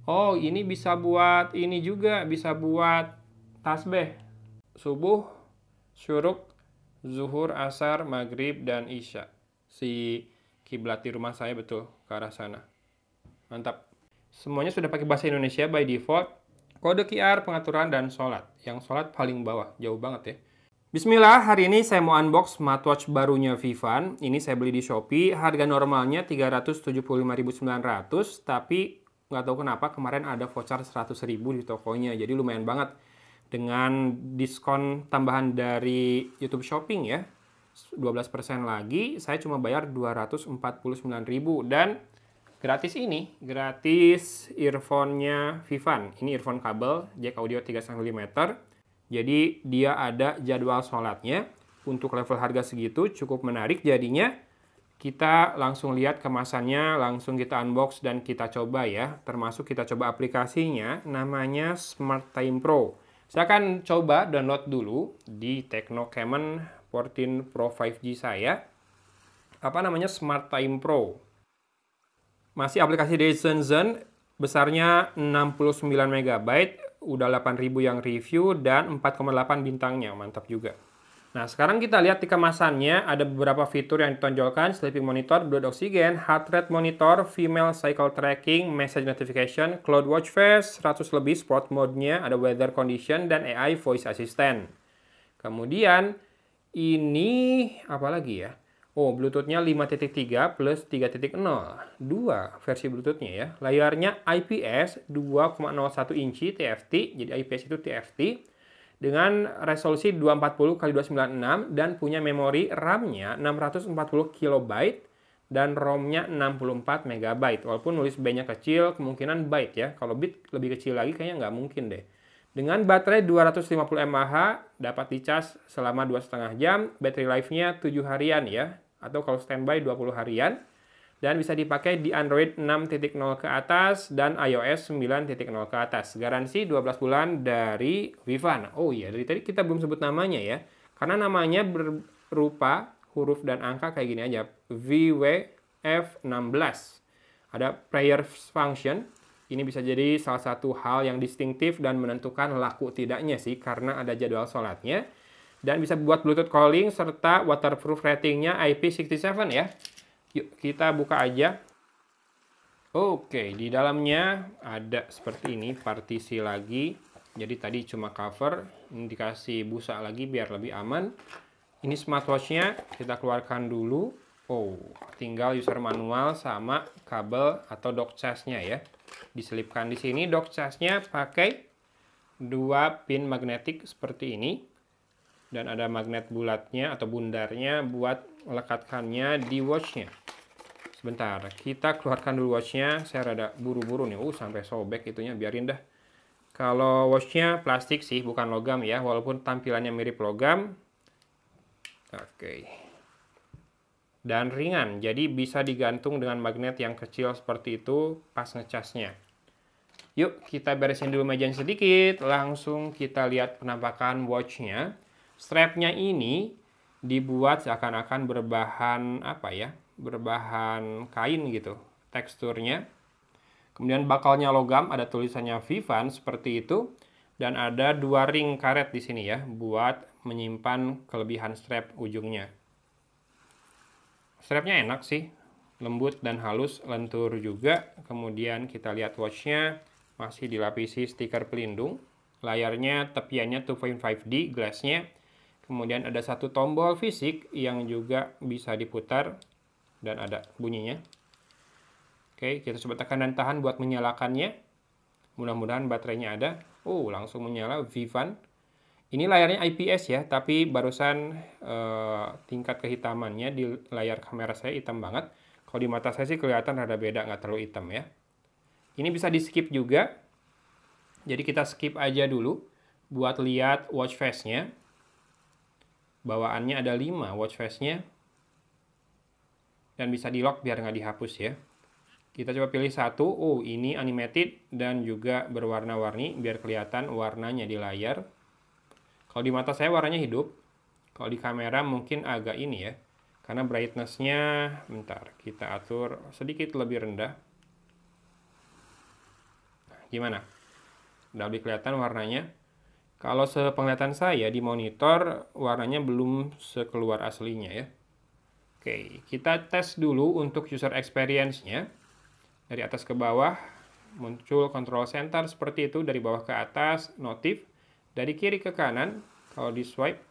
Oh, ini bisa buat ini juga, bisa buat tasbih. Subuh, syuruk, zuhur, asar, maghrib, dan isya. Si kiblat di rumah saya betul ke arah sana. Mantap. Semuanya sudah pakai bahasa Indonesia by default. Kode QR, pengaturan, dan sholat. Yang sholat paling bawah, jauh banget ya. Bismillah, hari ini saya mau unbox smartwatch barunya Vivan. Ini saya beli di Shopee, harga normalnya 375.900, tapi nggak tahu kenapa kemarin ada voucher 100.000 di tokonya, jadi lumayan banget. Dengan diskon tambahan dari YouTube Shopping ya, 12% lagi, saya cuma bayar 249.000 dan gratis ini, gratis earphone-nya Vivan. Ini earphone kabel, jack audio 3,5 mm. Jadi dia ada jadwal sholatnya. Untuk level harga segitu cukup menarik jadinya. Kita langsung lihat kemasannya, langsung kita unbox dan kita coba ya. Termasuk kita coba aplikasinya, namanya Smart Time Pro. Saya akan coba download dulu di Tecno Camon 14 Pro 5G saya. Apa namanya? Smart Time Pro. Masih aplikasi dari Shenzhen, besarnya 69 MB, udah 8.000 yang review dan 4,8 bintangnya, mantap juga. Nah, sekarang kita lihat di kemasannya, ada beberapa fitur yang ditonjolkan, sleeping monitor, blood oxygen, heart rate monitor, female cycle tracking, message notification, cloud watch face, 100 lebih sport mode-nya, ada weather condition, dan AI voice assistant. Kemudian, ini apa lagi ya? Oh, Bluetooth-nya 5.3 plus 3.0. Dua versi Bluetooth-nya ya. Layarnya IPS 2,01 inci TFT. Jadi IPS itu TFT. Dengan resolusi 240 x 296 dan punya memori RAM-nya 640 KB dan ROM-nya 64 MB. Walaupun nulis B-nya kecil, kemungkinan byte ya. Kalau bit lebih kecil lagi kayaknya nggak mungkin deh. Dengan baterai 250 mAh, dapat dicas selama 2,5 jam, battery life-nya 7 harian ya, atau kalau standby 20 harian, dan bisa dipakai di Android 6.0 ke atas dan iOS 9.0 ke atas. Garansi 12 bulan dari Vivan. Oh iya, dari tadi kita belum sebut namanya ya, karena namanya berupa huruf dan angka kayak gini aja, VWF16. Ada prayer function. Ini bisa jadi salah satu hal yang distintif dan menentukan laku tidaknya sih, karena ada jadwal sholatnya. Dan bisa buat Bluetooth calling serta waterproof ratingnya IP67 ya. Yuk kita buka aja. Oke, di dalamnya ada seperti ini, partisi lagi. Jadi tadi cuma cover, ini dikasih busa lagi biar lebih aman. Ini smartwatch-nya kita keluarkan dulu. Oh, tinggal user manual sama kabel atau dock charge-nya ya. Diselipkan di sini. Dock charge-nya pakai 2 pin magnetik seperti ini. Dan ada magnet bulatnya atau bundarnya buat melekatkannya di watch-nya. Sebentar, kita keluarkan dulu watch-nya. Saya rada buru-buru nih. Sampai sobek itunya, biarin dah. Kalau watch-nya plastik sih, bukan logam ya. Walaupun tampilannya mirip logam. Oke. Dan ringan, jadi bisa digantung dengan magnet yang kecil seperti itu pas ngecasnya. Yuk, kita beresin dulu mejanya sedikit. Langsung kita lihat penampakan watch-nya. Strap-nya ini dibuat seakan-akan berbahan apa ya? Berbahan kain gitu, teksturnya. Kemudian bakalnya logam, ada tulisannya Vivan seperti itu. Dan ada 2 ring karet di sini ya, buat menyimpan kelebihan strap ujungnya. Strapnya enak sih, lembut dan halus, lentur juga. Kemudian kita lihat watch-nya masih dilapisi stiker pelindung. Layarnya tepiannya 2.5D, glass-nya. Kemudian ada satu tombol fisik yang juga bisa diputar dan ada bunyinya. Oke, kita coba tekan dan tahan buat menyalakannya. Mudah-mudahan baterainya ada. Langsung menyala, Vivan. Ini layarnya IPS ya, tapi barusan tingkat kehitamannya di layar kamera saya hitam banget. Kalau di mata saya sih kelihatan rada beda, nggak terlalu hitam ya. Ini bisa di skip juga. Jadi kita skip aja dulu buat lihat watch face-nya. Bawaannya ada 5 watch face-nya. Dan bisa di lock biar nggak dihapus ya. Kita coba pilih satu. Ini animated dan juga berwarna-warni biar kelihatan warnanya di layar. Kalau di mata saya warnanya hidup. Kalau di kamera mungkin agak ini ya. Karena brightness-nya, bentar, kita atur sedikit lebih rendah. Gimana? Udah lebih kelihatan warnanya? Kalau sepenglihatan saya di monitor, warnanya belum sekeluar aslinya ya. Oke, kita tes dulu untuk user experience-nya. Dari atas ke bawah, muncul control center seperti itu, dari bawah ke atas, notif. Dari kiri ke kanan, kalau di swipe,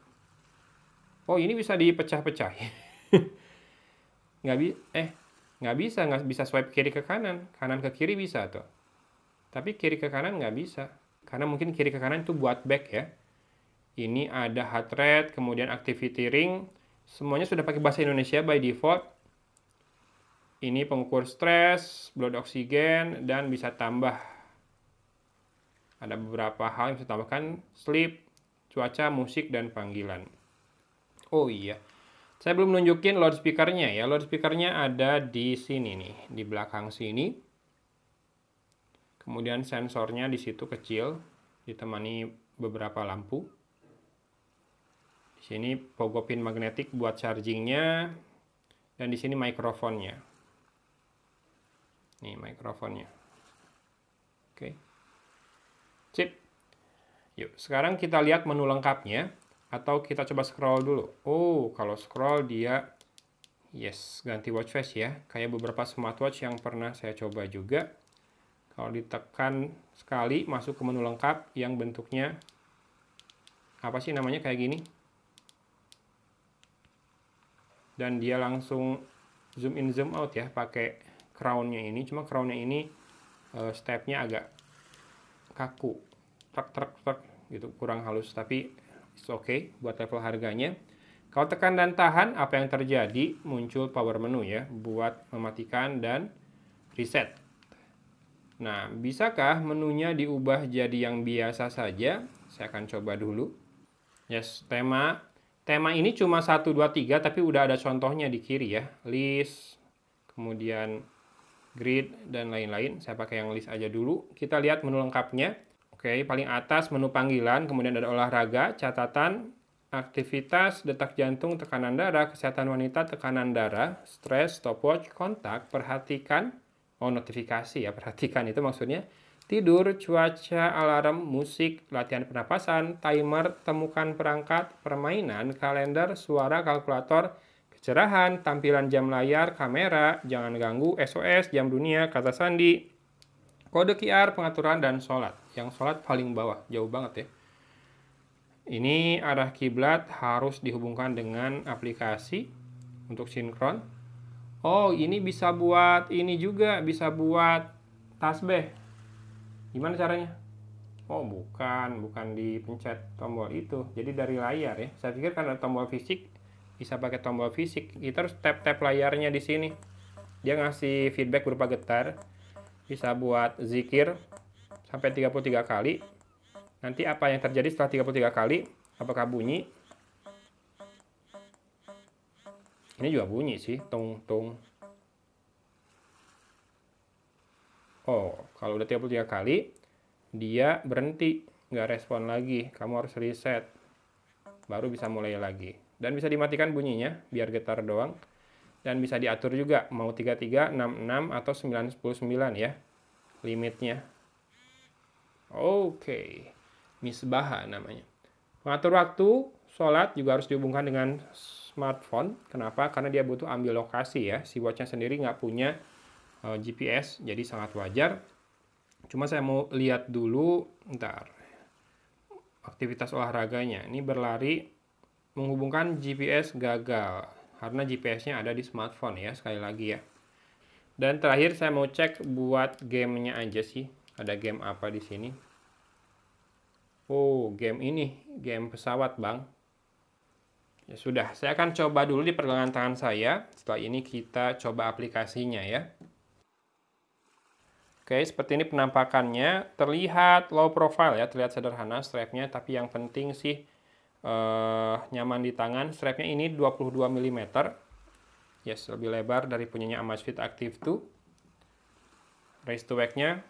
oh ini bisa dipecah-pecah. Nggak bisa swipe kiri ke kanan, kanan ke kiri bisa tuh. Tapi kiri ke kanan nggak bisa, karena mungkin kiri ke kanan itu buat back ya. Ini ada heart rate, kemudian activity ring, semuanya sudah pakai bahasa Indonesia by default. Ini pengukur stres, blood oksigen, dan bisa tambah. Ada beberapa hal yang bisa tambahkan, sleep, cuaca, musik, dan panggilan. Oh iya, saya belum nunjukin loudspeakernya ya. Loudspeakernya ada di sini nih, di belakang sini. Kemudian sensornya di situ kecil, ditemani beberapa lampu. Di sini pogo pin magnetik buat chargingnya, dan di sini mikrofonnya. Nih mikrofonnya. Oke. Sip. Yuk, sekarang kita lihat menu lengkapnya. Atau kita coba scroll dulu. Oh, kalau scroll dia, yes, ganti watch face ya. Kayak beberapa smartwatch yang pernah saya coba juga. Kalau ditekan sekali, masuk ke menu lengkap yang bentuknya, apa sih namanya, kayak gini. Dan dia langsung zoom in, zoom out ya, pakai crown-nya ini. Cuma crown-nya ini step-nya agak kaku. Trek gitu, kurang halus. Tapi it's okay buat level harganya. Kalau tekan dan tahan, apa yang terjadi? Muncul power menu ya, buat mematikan dan reset. Nah, bisakah menunya diubah jadi yang biasa saja? Saya akan coba dulu. Yes, tema. Tema ini cuma 1, 2, 3, tapi udah ada contohnya di kiri ya. List, kemudian grid, dan lain-lain. Saya pakai yang list aja dulu. Kita lihat menu lengkapnya. Oke, paling atas menu panggilan, kemudian ada olahraga, catatan, aktivitas, detak jantung, tekanan darah, kesehatan wanita, tekanan darah, stres, stopwatch, kontak, perhatikan, notifikasi ya, perhatikan itu maksudnya, tidur, cuaca, alarm, musik, latihan pernapasan, timer, temukan perangkat, permainan, kalender, suara, kalkulator, kecerahan, tampilan jam layar, kamera, jangan ganggu, SOS, jam dunia, kata sandi, kode QR, pengaturan, dan sholat. Yang sholat paling bawah, jauh banget ya. Ini arah kiblat harus dihubungkan dengan aplikasi untuk sinkron. Oh, ini bisa buat ini juga, bisa buat tasbih. Gimana caranya? Oh, bukan dipencet tombol itu. Jadi dari layar ya. Saya pikir karena tombol fisik, bisa pakai tombol fisik. Kita harus tap-tap layarnya di sini. Dia ngasih feedback berupa getar. Bisa buat zikir sampai 33 kali. Nanti apa yang terjadi setelah 33 kali? Apakah bunyi? Ini juga bunyi sih, tung tung. Oh, kalau udah 33 kali, dia berhenti, nggak respon lagi. Kamu harus reset, baru bisa mulai lagi. Dan bisa dimatikan bunyinya, biar getar doang. Dan bisa diatur juga, mau 33, 66, atau 999 ya, limitnya. Oke, misbah namanya. Mengatur waktu, sholat juga harus dihubungkan dengan smartphone. Kenapa? Karena dia butuh ambil lokasi ya. Si watch-nya sendiri nggak punya GPS, jadi sangat wajar. Cuma saya mau lihat dulu, ntar, aktivitas olahraganya. Ini berlari, menghubungkan GPS gagal. Karena GPS-nya ada di smartphone ya, sekali lagi ya. Dan terakhir saya mau cek buat gamenya aja sih. Ada game apa di sini? Oh, game ini, game pesawat, Bang. Ya sudah, saya akan coba dulu di pergelangan tangan saya. Setelah ini kita coba aplikasinya ya. Oke, seperti ini penampakannya. Terlihat low profile ya, terlihat sederhana strapnya, tapi yang penting sih nyaman di tangan. Strapnya ini 22 mm. Yes, lebih lebar dari punyanya Amazfit Active 2. Raise to wake-nya.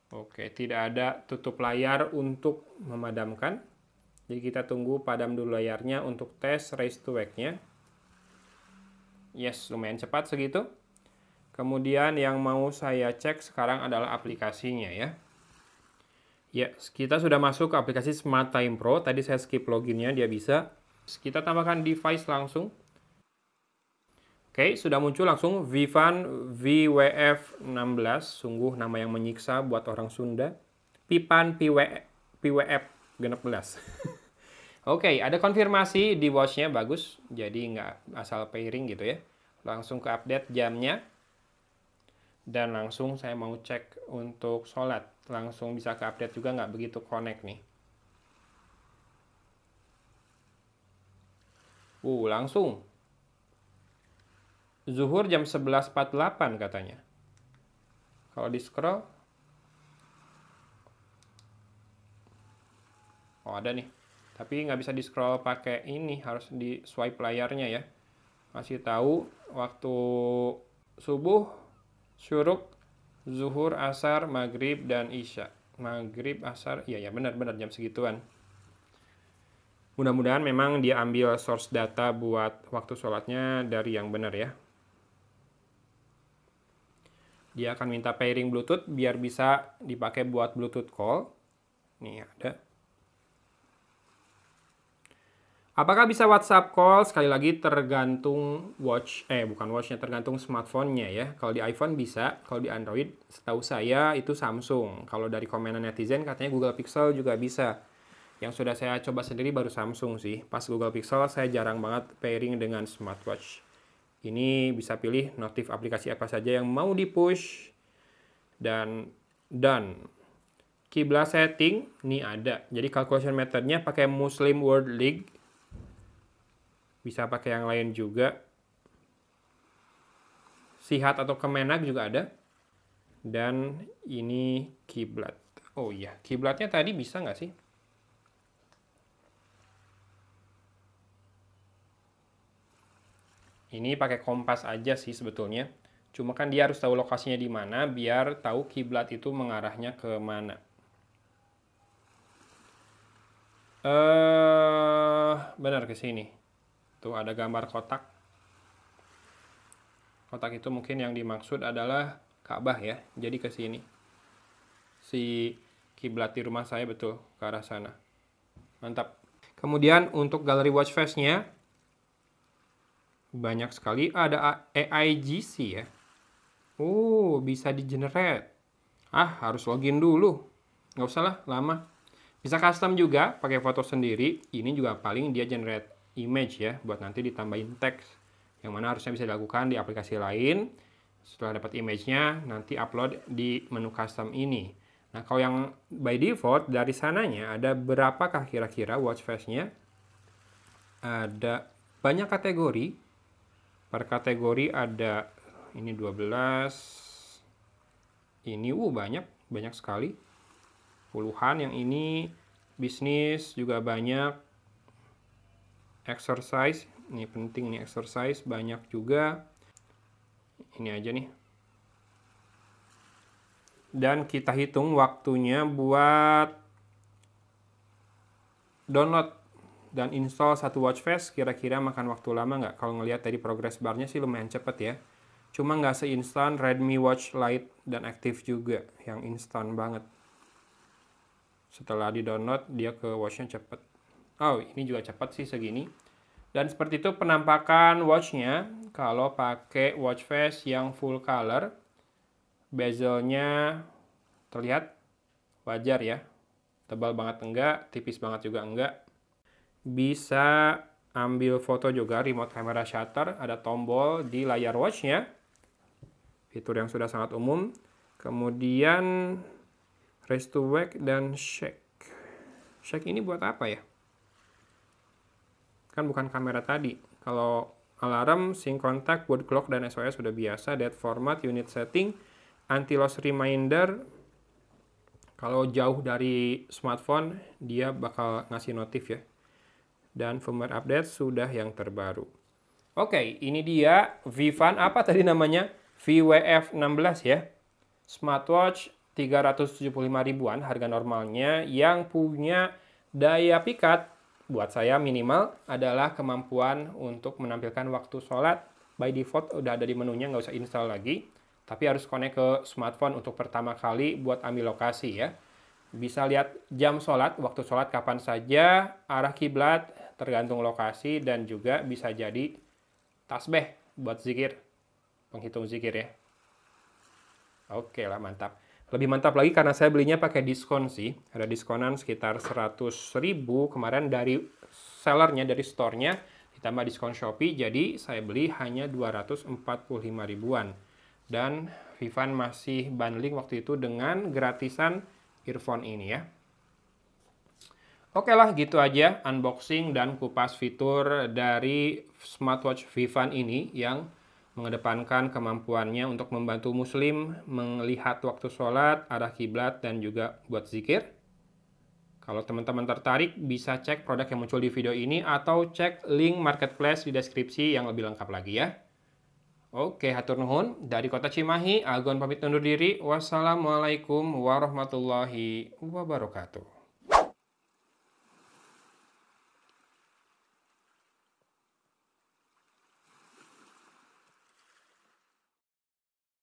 Oke, tidak ada tutup layar untuk memadamkan. Jadi kita tunggu padam dulu layarnya untuk tes raise to wake-nya. Yes, lumayan cepat segitu. Kemudian yang mau saya cek sekarang adalah aplikasinya ya. Ya, kita sudah masuk ke aplikasi Smart Time Pro. Tadi saya skip loginnya, dia bisa. Kita tambahkan device langsung. Oke, sudah muncul langsung Vivan VWF16. Sungguh nama yang menyiksa buat orang Sunda. Pipan PWF 16. Oke, ada konfirmasi di watch-nya, bagus. Jadi nggak asal pairing gitu ya. Langsung ke update jamnya. Dan langsung saya mau cek untuk sholat. Langsung bisa ke update juga, nggak begitu connect nih. Langsung. Zuhur jam 11.48 katanya. Kalau di scroll. Oh, ada nih. Tapi nggak bisa di scroll pakai ini, harus di swipe layarnya ya. Masih tahu waktu subuh, syuruk, zuhur, asar, maghrib, dan isya. Maghrib, asar, iya benar-benar jam segituan. Mudah-mudahan memang dia ambil source data buat waktu sholatnya dari yang benar ya. Dia akan minta pairing Bluetooth biar bisa dipakai buat Bluetooth call. Nih ada. Apakah bisa WhatsApp call? Sekali lagi tergantung bukan watchnya, tergantung smartphone-nya ya. Kalau di iPhone bisa, kalau di Android setahu saya itu Samsung. Kalau dari komenan netizen katanya Google Pixel juga bisa. Yang sudah saya coba sendiri baru Samsung sih. Pas Google Pixel saya jarang banget pairing dengan smartwatch. Ini bisa pilih notif aplikasi apa saja yang mau di-push. Dan done. Kiblat setting, ini ada. Jadi calculation methodnya pakai Muslim World League. Bisa pakai yang lain juga. Sihat atau Kemenak juga ada. Dan ini kiblat. Oh iya, kiblatnya tadi bisa nggak sih? Ini pakai kompas aja sih sebetulnya. Cuma kan dia harus tahu lokasinya di mana biar tahu kiblat itu mengarahnya ke mana. Benar ke sini. Tuh ada gambar kotak. Kotak itu mungkin yang dimaksud adalah Ka'bah ya. Jadi ke sini. Si kiblat di rumah saya betul ke arah sana. Mantap. Kemudian untuk galeri watch face-nya banyak sekali, ada AIGC ya. Bisa di-generate. Harus login dulu. Nggak usah lah, lama. Bisa custom juga, pakai foto sendiri. Ini juga paling dia generate image ya, buat nanti ditambahin teks. Yang mana harusnya bisa dilakukan di aplikasi lain. Setelah dapat image-nya, nanti upload di menu custom ini. Nah, kalau yang by default, dari sananya ada berapakah kira-kira watch face-nya? Ada banyak kategori. Per kategori ada ini 12. Ini banyak sekali. Puluhan. Yang ini bisnis juga banyak. Exercise, ini penting nih, exercise banyak juga. Ini aja nih. Dan kita hitung waktunya buat download dan install satu watch face kira-kira makan waktu lama nggak? Kalau ngelihat dari progress bar-nya sih lumayan cepet ya. Cuma nggak seinstan Redmi Watch Lite dan Active juga, yang instan banget. Setelah di-download, dia ke watch-nya cepet. Ini juga cepet sih segini. Dan seperti itu penampakan watch-nya kalau pakai watch face yang full color. Bezelnya terlihat wajar ya. Tebal banget enggak, tipis banget juga enggak. Bisa ambil foto juga, remote camera shutter, ada tombol di layar watch-nya. Fitur yang sudah sangat umum. Kemudian raise to wake dan shake. Shake ini buat apa ya? Kan bukan kamera tadi. Kalau alarm, sync contact, word clock, dan SOS sudah biasa. Date format, unit setting, anti-loss reminder. Kalau jauh dari smartphone, dia bakal ngasih notif ya. Dan firmware update sudah yang terbaru. Oke, ini dia Vivan, apa tadi namanya? VWF16 ya. Smartwatch 375 ribuan harga normalnya, yang punya daya pikat buat saya minimal adalah kemampuan untuk menampilkan waktu sholat. By default udah ada di menunya, nggak usah install lagi. Tapi harus connect ke smartphone untuk pertama kali buat ambil lokasi ya. Bisa lihat jam sholat, waktu sholat kapan saja, arah kiblat, tergantung lokasi, dan juga bisa jadi tasbih buat zikir, penghitung zikir ya. Oke lah, mantap. Lebih mantap lagi karena saya belinya pakai diskon sih. Ada diskonan sekitar 100.000 kemarin dari sellernya, dari store-nya, ditambah diskon Shopee, jadi saya beli hanya 245 ribuan. Dan Vivan masih bundling waktu itu dengan gratisan earphone ini ya. Oke lah, gitu aja unboxing dan kupas fitur dari smartwatch Vivan ini yang mengedepankan kemampuannya untuk membantu muslim melihat waktu sholat, arah kiblat, dan juga buat zikir. Kalau teman-teman tertarik, bisa cek produk yang muncul di video ini atau cek link marketplace di deskripsi yang lebih lengkap lagi ya. Oke, hatur nuhun. Dari Kota Cimahi, Agon pamit undur diri. Wassalamualaikum warahmatullahi wabarakatuh.